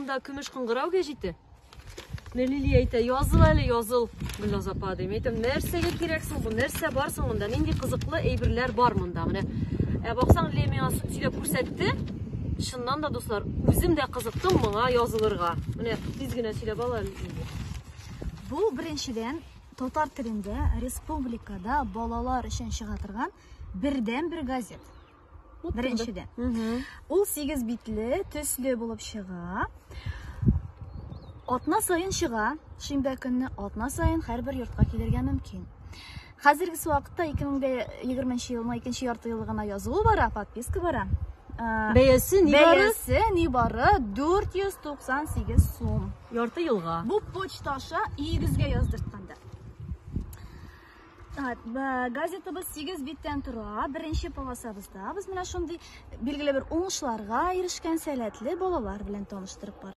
Анда күміш қыңғырау кежеті. Лилия әйтә, языл әле, языл. Гүлназ апа дейм. Әйтәм, нәрсәгә кирәксең бу? Нәрсә барсың монда? Нинди кызыклы әйберләр бар монда? Менә. Баксаң, Лилия миңа сөйләп күрсәтте. Шуннан да, дуслар, үзем дә кызыктым моңа язылырга. Менә тиз генә сөйләп ала. Бу беренчедән татар телендә республикада балалар өчен чыга торган бердән-бер газет. Беренчедән. Ул 8 битле, төсле булып чыга. Атна сайын чыга. Шимбә көнне атна сайын һәрбер йортка килергә мөмкин. Хәзерге вакытта 2020 елның 2нче ярты еллыгына язылу бара, подписка бара. Бәясе нибары 498 сум. Ярты елга. Бу почта аша игезгә яздыртканда. Газетабыз 8 биттән тора. Беренче полосабызда без менә шундый билгеле бер уңышларга ирешкән сәләтле балалар белән таныштырып бар.